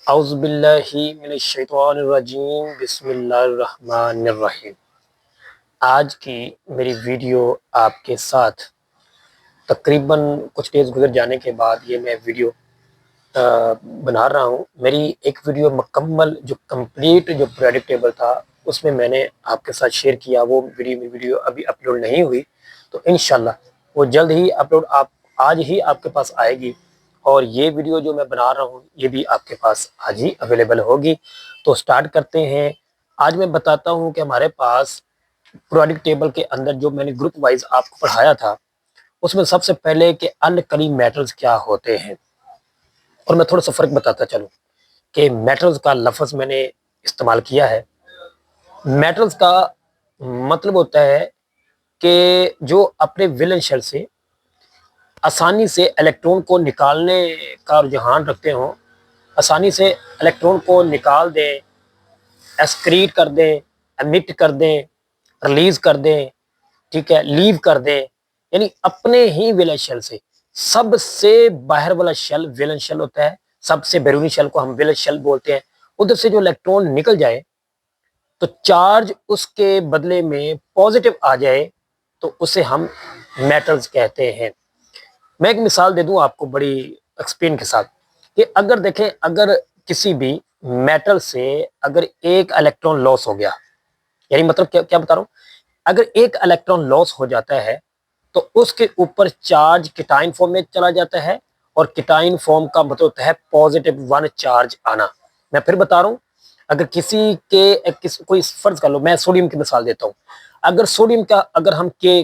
औज़ुबिल्लाहि मिनश्शैतानिर्रजीम बिस्मिल्लाहिर्रहमानिर्रहीम। आज की मेरी वीडियो आपके साथ तकरीबन कुछ डेज़ गुज़र जाने के बाद ये मैं वीडियो बना रहा हूँ। मेरी एक वीडियो मुकम्मल जो कंप्लीट जो प्रेडिक्ट टेबल था उसमें मैंने आपके साथ शेयर किया, वो वीडियो अभी अपलोड नहीं हुई, तो इंशाल्लाह वो जल्द ही अपलोड आप आज ही आपके पास आएगी। और ये वीडियो जो मैं बना रहा हूँ ये भी आपके पास आज ही अवेलेबल होगी। तो स्टार्ट करते हैं। आज मैं बताता हूँ कि हमारे पास प्रेडिक्ट टेबल के अंदर जो मैंने ग्रुप वाइज आपको पढ़ाया था उसमें सबसे पहले कि अनकली मेटल्स क्या होते हैं, और मैं थोड़ा सा फ़र्क बताता चलूँ कि मेटल्स का लफ्ज़ मैंने इस्तेमाल किया है। मेटल्स का मतलब होता है कि जो अपने विलन शेल से आसानी से इलेक्ट्रॉन को निकालने का रुझान रखते हों, आसानी से इलेक्ट्रॉन को निकाल दें, एक्सक्रीट कर दें, एमिट कर दें, रिलीज़ कर दें, ठीक है, लीव कर दें, यानी अपने ही विलन शेल से सबसे बाहर वाला शेल विलन शेल होता है, सबसे बैरूनी शेल को हम विलन शेल बोलते हैं। उधर से जो इलेक्ट्रॉन निकल जाए तो चार्ज उसके बदले में पॉजिटिव आ जाए तो उसे हम मेटल्स कहते हैं। मैं एक मिसाल दे दूं आपको बड़ी एक्सप्लेन के साथ कि अगर देखें, अगर किसी भी मेटल से अगर एक इलेक्ट्रॉन लॉस हो गया, यानी मतलब क्या क्या बता रहा हूं, अगर एक इलेक्ट्रॉन लॉस हो जाता है तो उसके ऊपर चार्ज किटाइन फॉर्म में चला जाता है, और किटाइन फॉर्म का मतलब होता है पॉजिटिव वन चार्ज आना। मैं फिर बता रहा हूं, अगर कोई फर्ज कर लो, मैं सोडियम की मिसाल देता हूं। अगर सोडियम का अगर हम के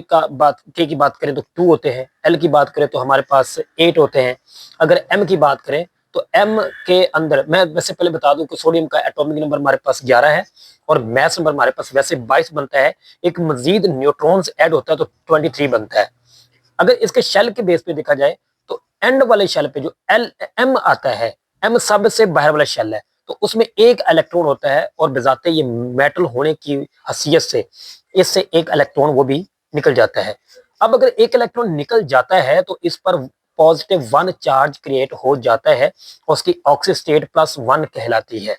की बात करें तो 2 होते हैं, एल की बात करें तो हमारे पास 8 होते हैं, अगर एम की बात करें तो एम के अंदर मैं वैसे पहले बता दूं कि सोडियम का एटॉमिक नंबर हमारे पास 11 है और मास नंबर हमारे पास वैसे 22 बनता है। एक मजीद न्यूट्रॉन्स ऐड होता है तो 23 बनता है। अगर इसके शेल के बेस पे देखा जाए तो एंड वाले शेल पे जो एल एम आता है, एम सबसे बाहर वाला शेल है, तो उसमें एक इलेक्ट्रॉन होता है और बजाते ये मेटल होने की हैसियत से इससे एक इलेक्ट्रॉन वो भी निकल जाता है। अब अगर एक इलेक्ट्रॉन निकल जाता है तो इस पर पॉजिटिव वन चार्ज क्रिएट हो जाता है और उसकी ऑक्सी स्टेट +1 कहलाती है।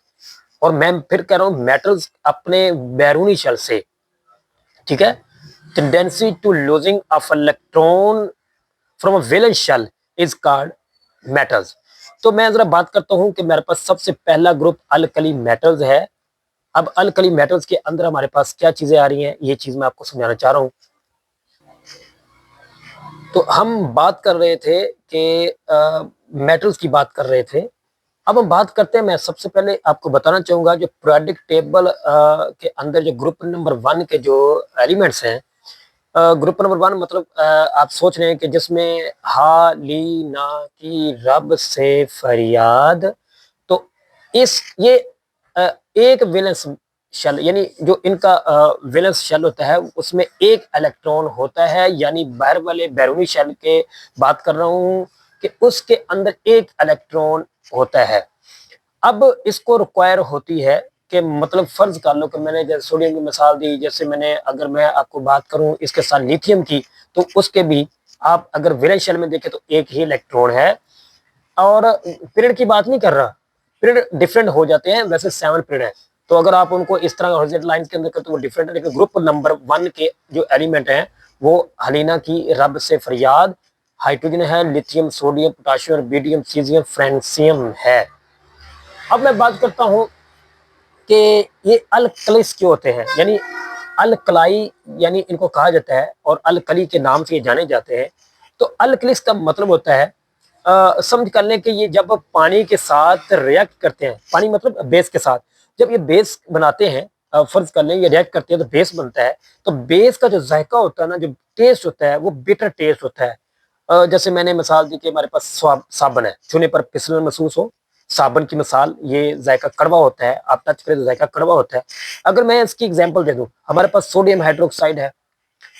और मैं फिर कह रहा हूं, मेटल्स अपने बैरूनी शेल से, ठीक है, tendency to losing of electron from a valence shell is called metals. तो मैं जरा बात करता हूं कि मेरे पास सबसे पहला ग्रुप अल्कली मेटल्स है। अब अल्कली मेटल्स के अंदर हमारे पास क्या चीजें आ रही हैं, ये चीज मैं आपको समझाना चाह रहा हूं। तो हम बात कर रहे थे कि मेटल्स की बात कर रहे थे। अब हम बात करते हैं, मैं सबसे पहले आपको बताना चाहूंगा जो पीरियोडिक टेबल के अंदर जो ग्रुप नंबर 1 के जो एलिमेंट्स हैं, ग्रुप नंबर 1 मतलब आप सोच रहे हैं कि जिसमें हा ली ना की रब से फरियाद, तो इस ये एक वैलेंस शेल, यानी जो इनका वैलेंस शेल होता है उसमें एक इलेक्ट्रॉन होता है, यानी बाहर वाले बैरूनी शेल के बात कर रहा हूं कि उसके अंदर एक इलेक्ट्रॉन होता है। अब इसको रिक्वायर होती है कि मतलब फर्ज कर लो कि मैंने जैसे सोडियम की मिसाल दी, जैसे मैंने अगर मैं आपको बात करूं इसके साथ लिथियम की, तो उसके भी आप अगर वैलेंस शेल में देखें तो एक ही इलेक्ट्रॉन है। और पीरियड की बात नहीं कर रहा, पीरियड डिफरेंट हो जाते हैं, वैसे 7 पीरियड है, तो अगर आप उनको इस तरह हॉरिजॉन्टल लाइंस के अंदर करते तो वो डिफरेंट है, लेकिन ग्रुप नंबर 1 के जो एलिमेंट हैं वो हलीना की रब से फरियाद, हाइड्रोजन है, lithium, sodium, potassium, rubidium, caesium, francium है। अब मैं बात करता हूं कि ये अल्कलिस क्यों होते हैं, यानी अल्कलाई यानी इनको कहा जाता है और अल्कली के नाम से ये जाने जाते हैं। तो अल्कलिस का मतलब होता है, समझ कर लें कि ये जब पानी के साथ रिएक्ट करते हैं, पानी मतलब बेस के साथ, जब ये बेस बनाते हैं, फर्ज कर लें ये रिएक्ट करते हैं तो बेस बनता है। तो बेस का जो जायका होता है ना, जो टेस्ट होता है वो बिटर टेस्ट होता है। जैसे मैंने मिसाल दी कि हमारे पास साबन है, छूने पर फिसलन महसूस हो, साबन की मिसाल, ये जायका कड़वा होता है, आप टच करें तो जायका कड़वा होता है। अगर मैं इसकी एग्जांपल दे दूं, हमारे पास सोडियम हाइड्रोक्साइड है,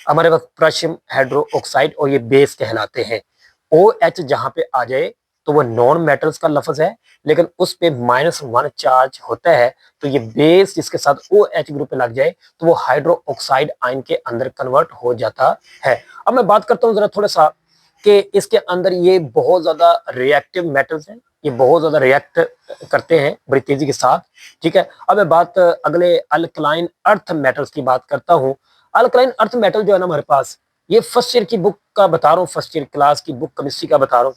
हमारे पास पोटेशियम हाइड्रो ऑक्साइड, और ये बेस कहलाते हैं। ओ एच जहां पे आ जाए तो वो नॉन मेटल्स का लफ्ज है, लेकिन उस पे -1 चार्ज होता है, तो ये बेस जिसके साथ ओ एच ग्रुप पे लग जाए तो वो हाइड्रो ऑक्साइड आयन के अंदर कन्वर्ट हो जाता है। अब मैं बात करता हूँ जरा थोड़ा सा कि इसके अंदर ये बहुत ज्यादा रिएक्टिव मेटल्स हैं, ये बहुत ज़्यादा रिएक्ट करते हैं बड़ी तेज़ी के साथ। ठीक है, अब मैं बात अगले अल्कलाइन अर्थ मेटल्स की बात करता हूँ। अल्कलाइन अर्थ मेटल जो है ना हमारे पास, ये फर्स्ट ईयर की बुक का बता रहा हूँ, फर्स्ट ईयर क्लास की बुक केमिस्ट्री का बता रहा हूँ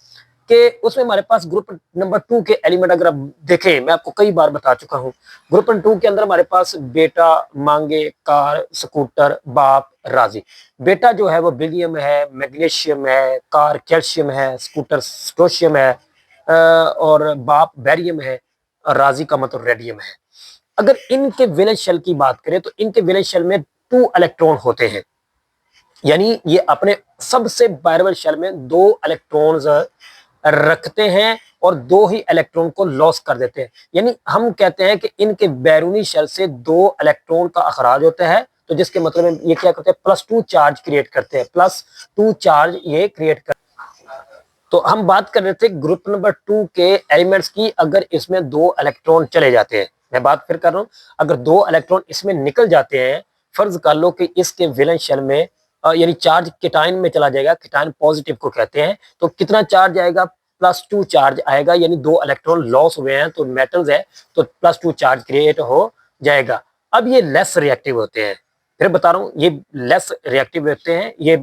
कि उसमें हमारे पास ग्रुप नंबर 2 के एलिमेंट अगर आप देखें, मैं आपको कई बार बता चुका हूँ, ग्रुप नंबर 2 के अंदर हमारे पास बेटा, मांगे, कार, स्कूटर, बाप, राजी। बेटा जो है वो बेरिलियम है, मैग्नीशियम है, कार कैल्शियम है, स्कूटर स्ट्रोशियम है, और बाप बैरियम है, और राजी का मतलब रेडियम है। अगर इनके वैलेंस शेल की बात करें तो इनके वैलेंस शेल में 2 इलेक्ट्रॉन होते हैं, यानी ये अपने सबसे वायरेबल शेल में 2 इलेक्ट्रॉन्स रखते हैं और 2 ही इलेक्ट्रॉन को लॉस कर देते हैं। यानी हम कहते हैं कि इनके बैरूनी शेल से 2 इलेक्ट्रॉन का अखराज होता है, तो जिसके मतलब ये क्या करते हैं, +2 चार्ज क्रिएट करते हैं, +2 चार्ज ये क्रिएट करते हैं। तो हम बात कर रहे थे ग्रुप नंबर 2 के एलिमेंट्स की, अगर इसमें 2 इलेक्ट्रॉन चले जाते हैं, मैं बात फिर कर रहा हूं, अगर 2 इलेक्ट्रॉन इसमें निकल जाते हैं, फर्ज कर लो कि इसके वैलेंस शेल में यानी चार्ज केटाइन में चला जाएगा, केटाइन पॉजिटिव को कहते हैं, तो कितना चार्ज आएगा, +2 चार्ज आएगा, यानी 2 इलेक्ट्रॉन लॉस हुए हैं, तो मेटल्स है तो +2 चार्ज क्रिएट हो जाएगा। अब ये लेस रिएक्टिव होते हैं, फिर बता रहा हूं, ये लेस रिएक्टिव होते हैं, ये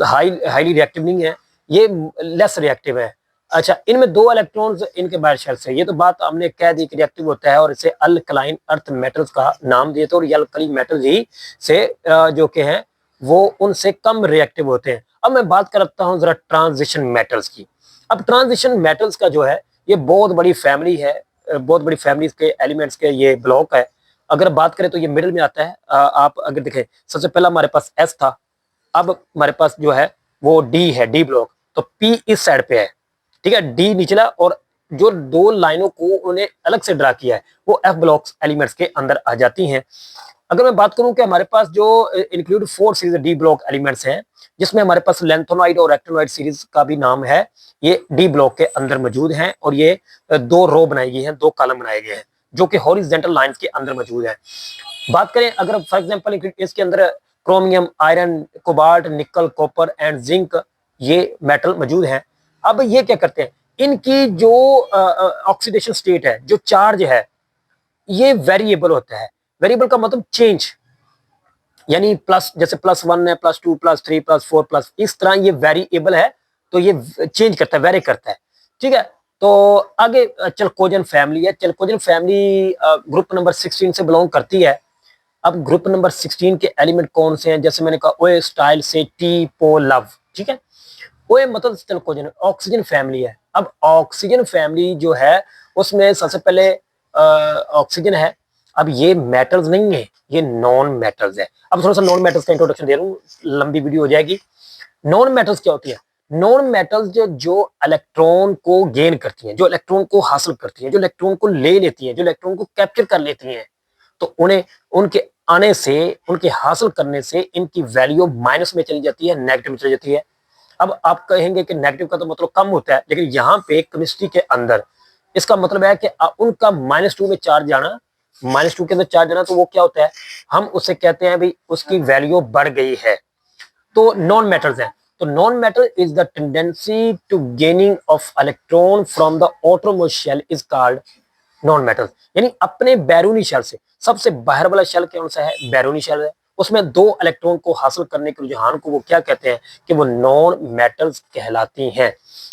हाईली रिएक्टिव नहीं है, ये लेस रिएक्टिव है। अच्छा, इनमें 2 इलेक्ट्रॉन्स इनके बाहर शेल से, ये तो बात हमने कह दी कि रिएक्टिव होता है और इसे अल्कलाइन अर्थ मेटल्स का नाम दिए, तो ये अल्कली मेटल्स ही से जो कि हैं वो उनसे कम रिएक्टिव होते हैं। अब मैं बात करता हूं जरा ट्रांजिशन मेटल्स की। अब ट्रांजिशन मेटल्स का जो है ये बहुत बड़ी फैमिली है, बहुत बड़ी फैमिली के एलिमेंट्स के ये ब्लॉक है। अगर बात करें तो ये मिडिल में आता है। आप अगर देखें, सबसे पहला हमारे पास एस था, अब हमारे पास जो है वो डी है, डी ब्लॉक, तो पी इस साइड पे है, ठीक है, डी निचला, और जो 2 लाइनों को उन्हें अलग से ड्रा किया है वो एफ ब्लॉक्स एलिमेंट्स के अंदर आ जाती हैं। अगर मैं बात करूं कि हमारे पास जो include 4 series D block elements हैं, जिसमें हमारे पास लेंथोनाइड और एक्टिनोइड सीरीज का भी नाम है, ये डी ब्लॉक के अंदर मौजूद हैं, और ये 2 रो बनाई गई हैं, 2 कॉलम बनाए गए हैं जो कि हॉरिजॉन्टल लाइंस के अंदर मौजूद है। बात करें अगर फॉर एग्जांपल इसके अंदर क्रोमियम, आयरन, कोबाल्ट, निकल, कॉपर एंड जिंक ये मेटल मौजूद हैं। अब ये क्या करते हैं, इनकी जो ऑक्सीडेशन स्टेट है, जो चार्ज है, ये वेरिएबल होता है। वेरिएबल का मतलब चेंज, यानी प्लस, जैसे +1 है, +2, +3, +4, प्लस, इस तरह ये वेरिएबल है, तो ये चेंज करता है, वेरी करता है। ठीक है, तो आगे चलकोजन फैमिली है। चलकोजन फैमिली ग्रुप नंबर 16 से बिलोंग करती है। अब ग्रुप नंबर 16 के एलिमेंट कौन से हैं, जैसे मैंने कहा ओए स्टाइल से टी पो लव, ठीक है, ओए मतलब चलकोजन ऑक्सीजन फैमिली है। अब ऑक्सीजन फैमिली जो है उसमें सबसे पहले ऑक्सीजन है। अब ये मेटल्स नहीं है, ये नॉन मेटल्स है। अब थोड़ा सा नॉन मेटल्स का इंट्रोडक्शन दे रहा हूँ, लंबी वीडियो हो जाएगी। नॉन मेटल्स क्या होती है, नॉन मेटल्स जो इलेक्ट्रॉन को गेन करती हैं, जो इलेक्ट्रॉन को हासिल करती हैं, जो इलेक्ट्रॉन को ले लेती हैं, जो इलेक्ट्रॉन को कैप्चर कर लेती हैं, तो उन्हें उनके आने से, उनके हासिल करने से इनकी वैल्यू माइनस में चली जाती है, नेगेटिव में चली जाती है। अब आप कहेंगे कि नेगेटिव का तो मतलब कम होता है, लेकिन यहाँ पे केमिस्ट्री के अंदर इसका मतलब है कि उनका -2 में चार्ज जाना, -2 के अंदर चार्ज जाना, तो वो क्या होता है, हम उसे कहते हैं भाई उसकी वैल्यू बढ़ गई है, तो नॉन मेटल्स है। तो non metal is the tendency to gaining of electron from the outermost shell is called non metal, यानी अपने बैरूनी शेल से, सबसे बाहर वाला शेल कौन सा है, बैरूनी शेल है, उसमें 2 इलेक्ट्रॉन को हासिल करने के रुझान को वो क्या कहते हैं कि वो नॉन मेटल्स कहलाती हैं।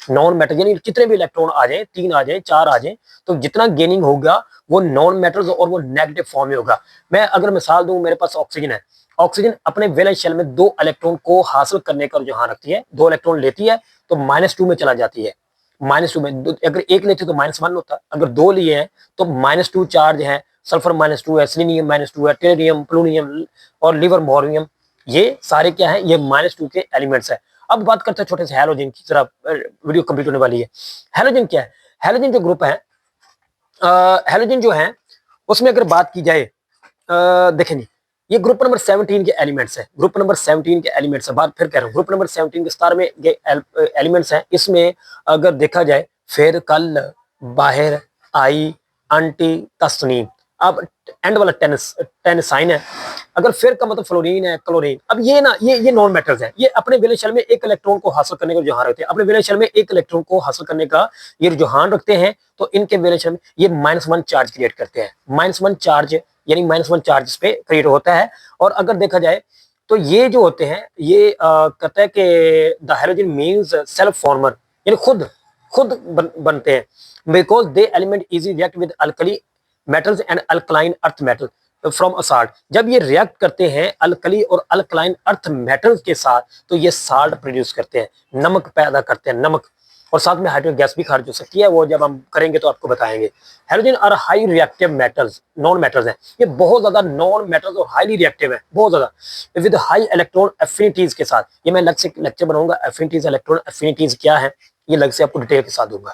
नॉन मेटल यानी कितने भी इलेक्ट्रॉन आ जाए, 3 आ जाए, 4 आ जाए, तो जितना गेनिंग होगा वो नॉन मेटल्स और वो नेगेटिव फॉर्म में होगा। मैं अगर मिसाल दूं, मेरे पास ऑक्सीजन है, ऑक्सीजन अपने वैलेंस शेल में 2 इलेक्ट्रॉन को हासिल करने का रुझान रखती है, 2 इलेक्ट्रॉन लेती है तो -2 में चला जाती है, -2 में, अगर 1 लेते तो -1 होता, अगर 2 लिए हैं तो -2 चार्ज है, सल्फर -2 है, सिलीनियम -2 है, टेरियम, प्लूनियम और लिवरमोरियम, ये सारे क्या है, ये -2 के एलिमेंट्स है। अब बात करते हैं छोटे से हैलोजन की, जरा वीडियो कंप्लीट होने वाली है। हैलोजन क्या है, हैलोजन जो ग्रुप है, हैलोजन जो है उसमें अगर बात की जाए, देखें जी, ये ग्रुप नंबर 17 के एलिमेंट्स है, ग्रुप नंबर 17 के एलिमेंट्स है, बात फिर कह रहा हूँ, ग्रुप नंबर 17 के स्टार में ये एलिमेंट्स हैं। इसमें अगर देखा जाए, फिर कल, बाहर, आई, आंटी, तस्नीम, अब एंड वाला टेनिसाइन है, अगर फिर का मतलब फ्लोरीन है, क्लोरीन। अब ये नॉन मेटल्स हैं, ये अपने वैलेंस शेल में एक इलेक्ट्रॉन को हासिल करने का रुझान रखते हैं, अपने वैलेंस शेल में एक इलेक्ट्रॉन को हासिल करने का ये रुझान रखते हैं। तो इनके वैलेंस शेल में ये -1 चार्ज क्रिएट करते हैं, -1 चार्ज, यानी -1 चार्ज पे क्रिएट होता है। और अगर देखा जाए तो ये जो होते हैं ये कहता है कि the halogen means self farmer, यानी खुद बनते हैं, because they element easy react with alkali metals and alkaline earth metal from a salt. जब ये रिएक्ट करते हैं अल्कली और अल्कलाइन अर्थ मेटल्स के साथ तो ये साल्ट प्रोड्यूस करते हैं, नमक पैदा करते हैं, नमक। और साथ में हाइड्रोजन गैस भी खारिज हो सकती है, वो जब हम करेंगे तो आपको बताएंगे। Halogen are high reactive metals, non metals हैं, ये बहुत ज्यादा नॉन मेटल्स और हाईली रिएक्टिव है, बहुत ज्यादा, विद हाई इलेक्ट्रॉन एफिनिटीज के साथ। ये मैं अलग से लेक्चर बनाऊंगा, एफिनिटीज, इलेक्ट्रॉन एफिनिटीज क्या है, ये अलग से आपको डिटेल के साथ दूंगा।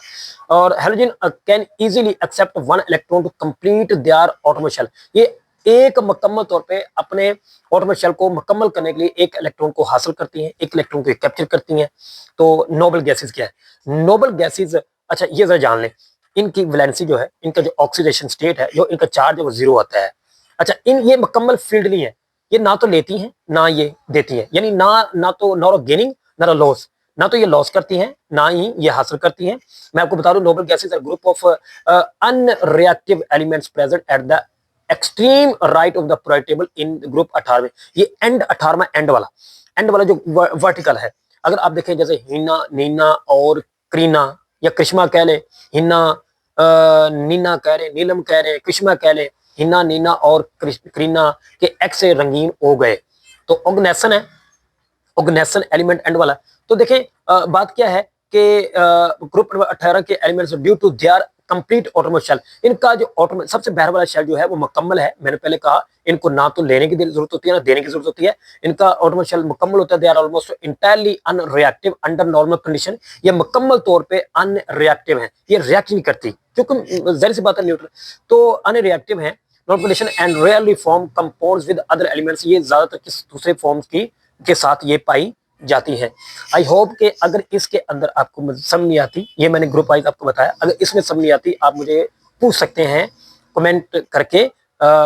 और halogen can easily accept 1 electron to complete their outermost shell, ये एक मुकम्मल तौर पे अपने ऑटोमोट शेल को मुकम्मल करने के लिए एक इलेक्ट्रॉन को हासिल करती हैं, एक इलेक्ट्रॉन को कैप्चर करती हैं। तो नोबल गैसेस क्या है, नोबल गैसेस, अच्छा ये जरा जान लें, इनकी वैलेंसी जो है, इनका जो ऑक्सीडेशन स्टेट है, जो इनका चार्ज है वो 0 आता है। अच्छा ये मुकम्मल फील्ड नहीं है, ये ना तो लेती हैं ना ये देती हैं, यानी ना तो गेनिंग ना लॉस, ना तो ये लॉस करती हैं ना ही ये हासिल करती हैं। मैं आपको बता दूं noble gases are group of unreactive elements present at the extreme right of the periodic table in group 18। ये एंड 18वां, एंड वाला जो वर्टिकल है, अगर आप देखें जैसे हिना, नीना और क्रीना, या कृष्मा कह ले, हिना, नीना कह रहे, नीलम कह रहे, कृष्मा कह ले, हिना, नीना और क्रीना के एक्स से रंगीन हो गए, तो ऑर्गेनाइजेशन है, ऑर्गेनाइजेशन एलिमेंट एंड वाला। तो देखें बात क्या है कि ग्रुप नंबर 18 के elements due to their complete outermost shell, इनका जो ऑटोमोट सबसे बाहर वाला शेल जो है वो मुकम्मल है। मैंने पहले कहा इनको ना तो लेने की जरूरत होती है ना देने की जरूरत होती है, इनका ऑटोमोट शेल मुकम्मल होता है। They are almost entirely unreactive under normal condition, ये मुकम्मल तौर पे अनरिएक्टिव है, ये रिएक्ट नहीं करती क्योंकि जाहिर सी बात है न्यूट्रल, तो अनरिएक्टिव है non condition and rarely form compounds with other elements, ये ज्यादातर किस दूसरे फॉर्म्स की के साथ ये पाई जाती है। आई होप कि अगर इसके अंदर आपको समझ नहीं आती, ये मैंने ग्रुप वाइज आपको बताया, अगर इसमें समझ नहीं आती आप मुझे पूछ सकते हैं कमेंट करके,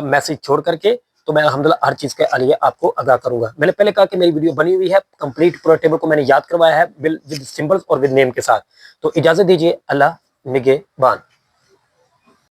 मैसेज छोड़ करके, तो मैं अल्हम्दुलिल्लाह हर चीज के लिए आपको आगाह करूंगा। मैंने पहले कहा कि मेरी वीडियो बनी हुई है, कंप्लीट पूरा टेबल को मैंने याद करवाया है विद सिंबल्स और विद नेम के साथ। तो इजाजत दीजिए, अल्लाह निगहबान।